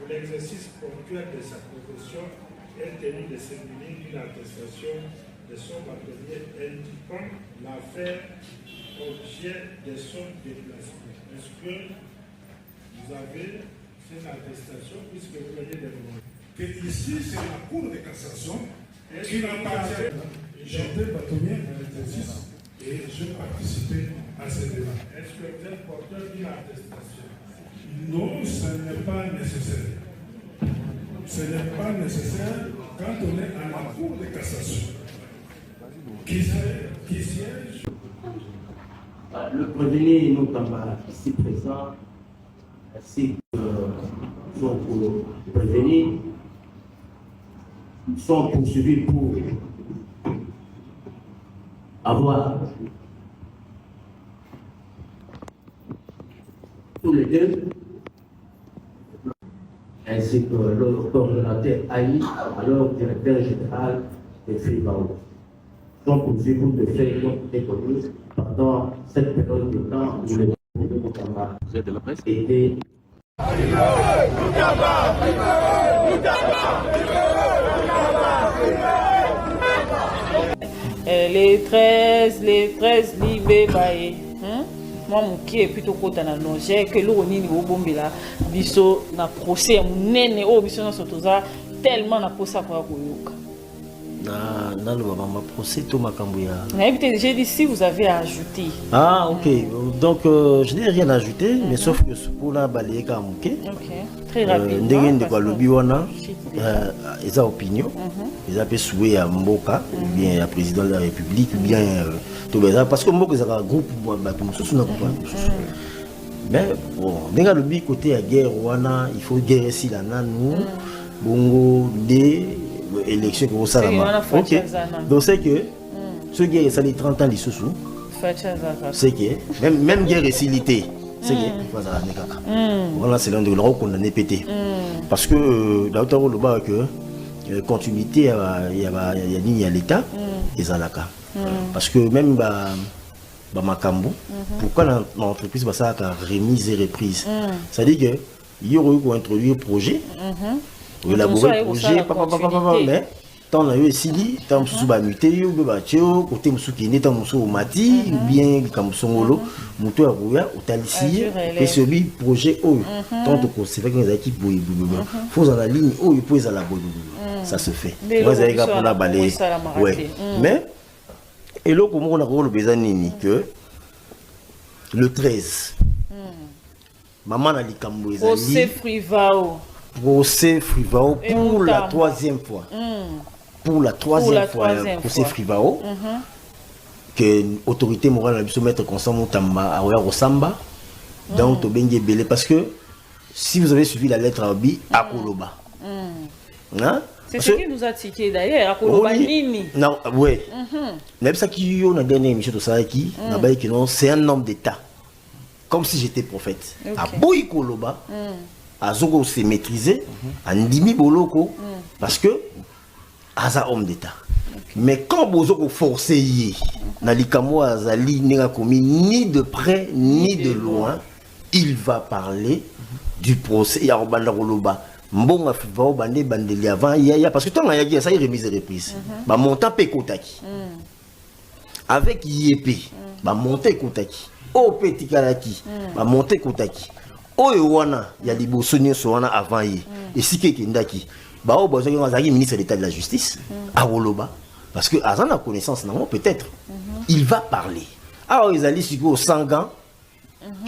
pour l'exercice ponctuel de sa profession, est tenu de se munir d'une attestation de son bâtonnier indiquant l'affaire objet de son déplacement. Est-ce que vous avez cette attestation puisque vous venez de le voir? Que ici, c'est la Cour de cassation qui n'appartient. J'étais bâtonnier à l'exercice et je participais à ce débat. Est-ce que vous êtes porteur d'une attestation? Non, ce n'est pas nécessaire. Ce n'est pas nécessaire quand on est à la Cour de cassation qui siège. Le prévenu, notamment ici présent, ainsi que sont pour prévenir, sont poursuivis pour avoir tous les deux, ainsi que le coordonnateur Aïe, alors directeur général de FIBAO, sont poursuivis pour des faits qui ont été commis pendant cette période de temps où le Vous êtes de la presse? était les 13 libé baé. Moi mon qui est plutôt content na non j'ai que le nini au bombela biso na procès munene o biso na sotoza tellement na posa kwa koyoka. Dans le procès, tout ma cambouya. J'ai dit si vous avez à ajouter. Ah, ok. Donc, je n'ai rien à ajouter, mais sauf que pour la balayer comme ok. Très rapidement. Ndenge de quoi le biwana, ils ont opinion, ils ont souhaité à Mboka, ou bien à président de la République, ou bien tout ça, parce que Mboka c'est un groupe pour nous soutenir. Mais bon, ndenge le bi côté à guerre wana, il faut guerre si la nous, bongo des élection que vous savez. Ok. Donc c'est que ce guerre ça les 30 ans les sous. C'est que même guerre récilité. C'est que voilà c'est l'un de l'euro qu'on a pété. Parce que là où le bas que continuité il y a l'État et Zalaka. Parce que même Makambo, pourquoi l'entreprise va ça remise et reprise. Ça dit que il y aurait eu introduire projet. Élaborer le projet, mais tant on a eu ici, tant sous muté, côté qui n'est pas au mati, bien comme son holo, moto à rouya, au talici, et ce projet haut, tant que c'est vrai que les équipes faut dans la ligne haut, il faut à la bonne. Ça se fait. Moi, j'ai pour la balayer. Ouais. Mais, et là, comment on a le besoin que le 13, maman a dit procès Frivao. Procès Frivao pour la troisième fois. Pour la troisième fois, procès Frivao. Que l'autorité morale a pu se mettre constant à Rosamba. Donc, Tobengue Belé. Parce que si vous avez suivi la lettre Abi, à Koloba. C'est ce qui nous a tiqué d'ailleurs, à Koloba Nini. Non, oui. Même ça qui est dans la dernière émission de Saraki, c'est un homme d'État. Comme si j'étais prophète. À Boy Koloba. Azogo s'est maîtrisé, Andimi Boloko, parce que Aza homme d'État. Mais quand Bozoko forcé, Nalikamo Azali n'a commis ni de près ni de loin, il va parler du procès. Yarobanda Roloba, Mbonga Fivao Bande Bandeli avant, parce que tant qu'il y a ça, il remise et reprise. Montant Pekotaki. Avec IEP, monter Kotaki. O Petit Kalaki, monter Kotaki. Oyewana, il y a des bossoniers avant et si quelqu'un d'aki, ministre de l'État de la Justice, à Woloba, parce que Azan a connaissance, peut-être, il va parler. Alors, ils allaient au Sangan,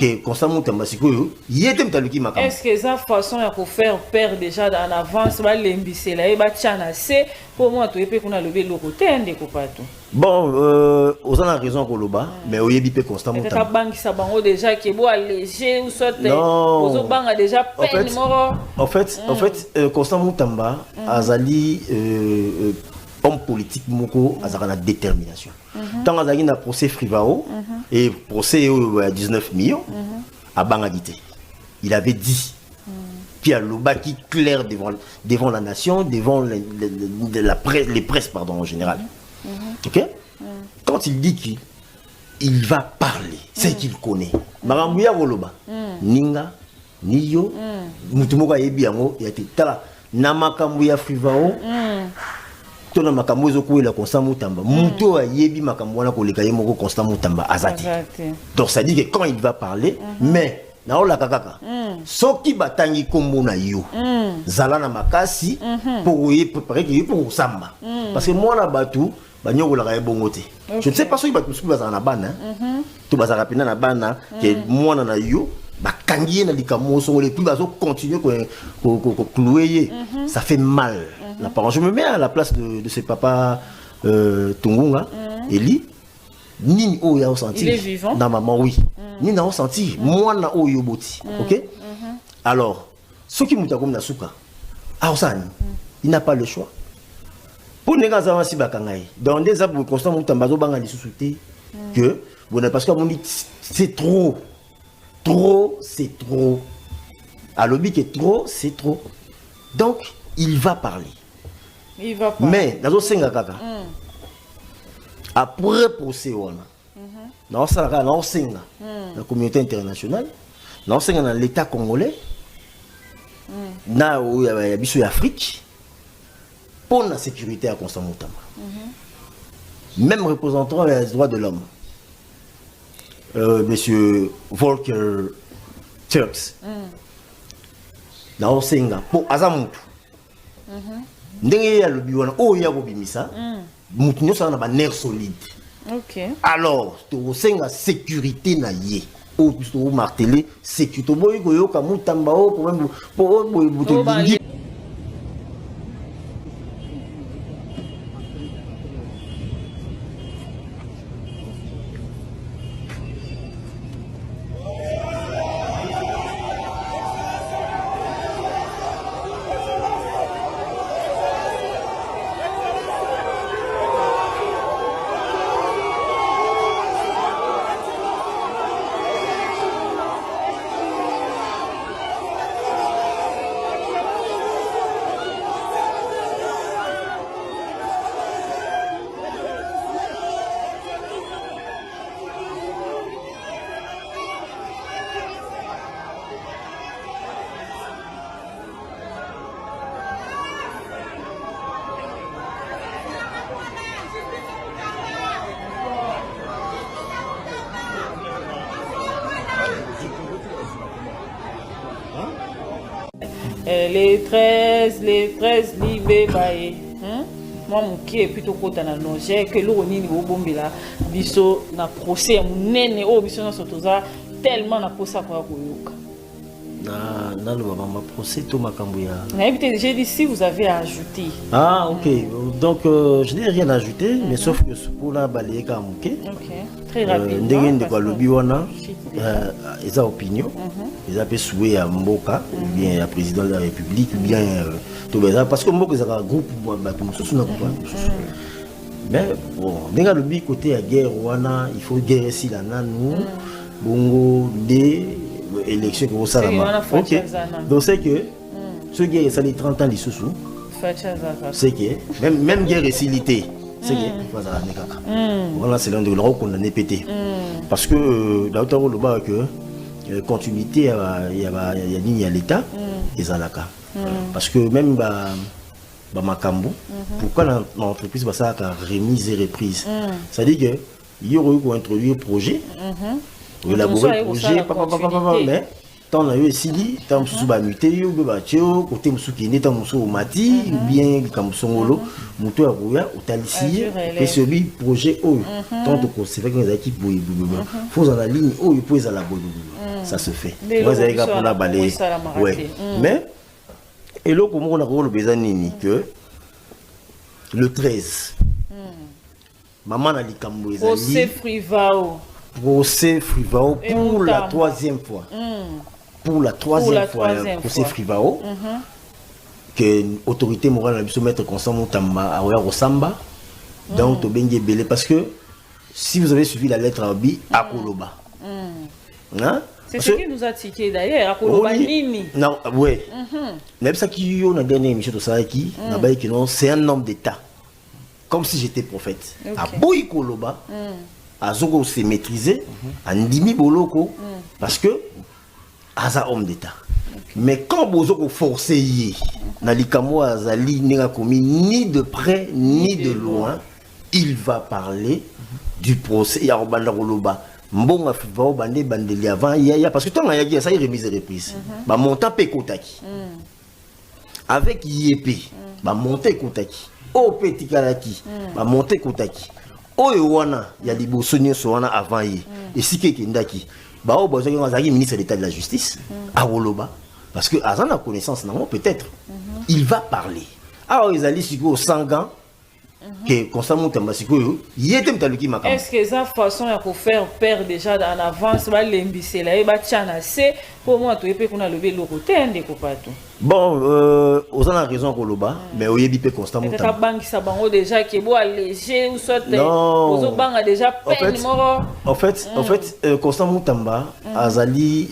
que constamment, est-ce que ça façon de faire perdre déjà en avance, pour moi, tu peux qu'on a levé le côté, bon, aux a raison pour le bas, mais au yébi constamment. Déjà qui est beau alléger ou soit déjà en fait, constamment Tamba, Azali homme politique moko azara détermination. Tant Azali na procès Frivao et procès à 19 millions à Bangagité. Il avait dit puis à Lobaki clair devant la nation, devant les presses pardon en général. OK? Quand il dit qu'il va parler, c'est qu'il connaît. Marambouya Woloba, Ninga, ni yo mutu moko ayebi yango ya te tala na makambo ya Frivao to na makambo ezokuela Constant Mutamba mutu ayebi makambo wana koleka ye moko Constant Mutamba azati donc ça dit que quand il va parler mais na ola kaka soki batangi kombo na yo zala na makasi pour y préparer que pour samba parce que moi na batu banyogo la bongote je ne sais pas si batu bazana na bana to bazara pina na bana que moi na yo bakangi na likamo so les plus bazo continuer ko clouer ça fait mal la parole je me mets à la place de ce papa Tungunga Eli Nini o ya ressenti. Il est vivant. Dans maman oui. Nini a ressenti. Moi na o yoboti. OK? Alors, ce qui mouta comme na suka. Aosani. Il n'a pas le choix. Pour les gens avancer bakangai. Dans des arbres constant mouta mbazo banga li sous-souté que bon parce que on dit c'est trop. Trop, c'est trop. À l'objet que trop, c'est trop. Donc, il va parler. Il va parler. Mais dans senga kaka. Après procès dans la communauté internationale dans l'état congolais na ya biso ya Afrique pour la sécurité à Constant Mutamba même représentant des droits de l'homme monsieur Volker Turks na senga pour azamutu ndenge ya lobi wana o ya bobimisa mutu ça na ba nerf solide. OK. Alors, to senga sécurité na yé. O to marteler sécurité boy ko yoka Mutamba o pour même pour boy les 13 libé baé moi mon qui est plutôt côté na noje que lo nini bo bombela biso na procès munene o biso na sotoza tellement na procès kwa koyoka na le maman procès to makambo ya j'ai dit si vous avez à ajouter. Ah OK donc je n'ai rien à ajouter mais sauf que pour la balayer ka muke. OK très rapidement ndenge de kwa lobi wana eza opinion eza pe souhait ya mboka bien ya président de la République bien to beza parce que mboka eza groupe bato mosusu na kupa mais bon ndenge lobi côté ya guerre wana il faut guerre si la nanu bongo de élection que vous savez. OK donc c'est que ce guerre ça les 30 ans lisusu c'est que même guerre récilité c'est que voilà c'est l'un de l'euro qu'on a pété parce que là où le bas que continuité il y a l'état et zalaka parce que même makambo pourquoi l'entreprise va ça remise et reprise ça dit que il y aurait pour introduire projet élaborer le projet mais tant on a eu ici tant sous bamuté yo batio côté musuki ne tant musu mati bien comme songolo muto abuya utalisi et ce projet oh tant que c'est vrai que les équipes faut dans la ligne oh il peut la bonne ça se fait moi j'ai pour la balayer ouais mais et là comme on a le besoin nini que le 13 maman na likambo ezali procès Frivao pour la troisième fois. Pour la troisième fois, procès Frivao. Que l'autorité morale a soumettre Constant Mutamba à Rosamba. Donc, Tobengi Belé. Parce que si vous avez suivi la lettre Abi, à Koloba. C'est ce qui nous a tiqué d'ailleurs, à Koloba Nini. Non, oui. Même ça qui y a dans la dernière émission de Saraki, c'est un homme d'État. Comme si j'étais prophète. À Boy Koloba. Azoko s'est maîtrisé, Andimi Boloko, parce que aza homme d'état. Mais quand vous forcez yi na likamo azali n'enga commis ni de près ni de loin, il va parler du procès ya obanda koloba mbonga fiva obande bandeli avant ya parce que tant ya dit ça y remise et reprise ba montant pe kotaki avec yep ba monter kotaki o petit kalaki ba monter kotaki oyo wana ya liboso nyonso wana avant yi esike kendaki ba o bozo ngazaki ministre d'état de la justice a Woloba parce que Azan a connaissance non peut-être il va parler alors ils allaient sur au sangan que constamment tambasiko yete mtaluki makam. Est-ce que ça façon ya ko faire perdre déjà en avance ba lembisela e ba tchana c'est pour moi to epé qu'on a levé le côté ndeko pato. Bon aux a raison Koloba mais oyebi pe constamment tamba. Ta banque ça bango déjà qui bo alléger ou soit aux banques a déjà peine moro. En fait constamment tamba azali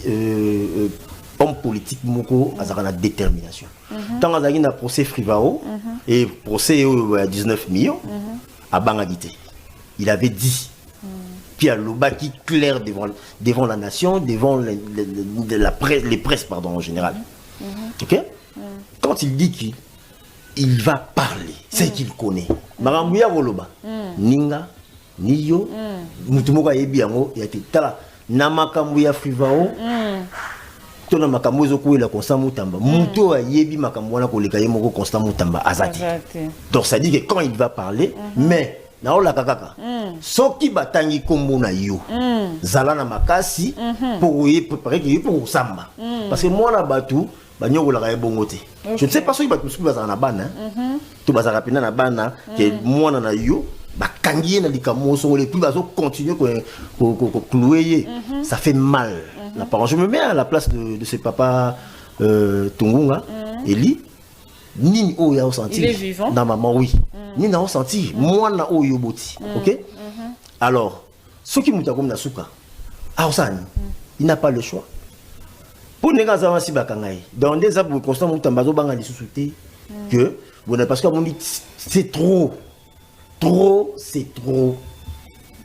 homme politique moko azaka na détermination. Tant azali na procès Frivao et procès à 19 millions à Bangagité. Il avait dit puis à l'obaki clair devant la nation, devant les presses pardon en général. OK? Quand il dit qu'il va parler, c'est qu'il connaît. Marambuya Woloba. Ninga Niyo Mutumoka Yebiango yate tala namakambuya Frivao. Tona makambo ezoko la constant mutamba muto ayebi makambo wana koleka ye moko constant mutamba azati donc ça dit que quand il va parler mais na ola kakaka soki batangi kombo na yo zala na makasi pour y préparer pour samba parce que moi na batu banyoko la ka bongote je ne sais pas soki batu bazana na bana to bazaka pena na bana que moi na yo bakangi na likamo so les plus bazo continuer ko clouer ça fait mal. La parole. Je me mets à la place de ce papa Tungunga, Eli. Ni o ya ressenti. Il est vivant. Dans maman, oui. Ni na ressenti. Moi na o yoboti. Ok? Alors, ce qui m'a comme na souka, il n'a pas le choix. Pour ne pas si bakangai. Dans des arbres constamment mutambazo banga les sous-soutés que bon parce que on dit c'est trop. Trop, c'est trop.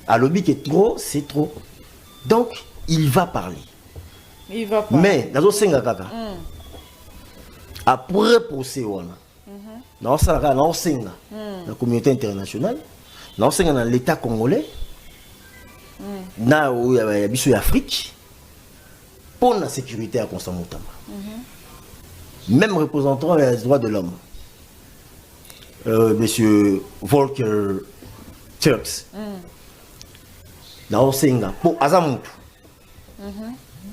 À l'objet que trop, c'est trop. Donc, il va parler. Il va parler. Mais, dans le kaka, après procès, dans la communauté internationale, dans l'État congolais, dans l'Afrique, pour la sécurité à Constant Moutamba. Même représentant des droits de l'homme, monsieur Volker Turks, dans Osenga, pour Azamutu.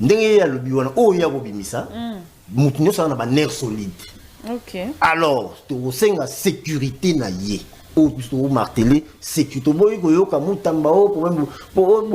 Ndenge ya lobi wana o ya bobimisa mutu nyosa na ba nerf solide. OK. Alors, to senga sécurité na ye. O to marteler sécurité boy ko yo ka mutamba o pour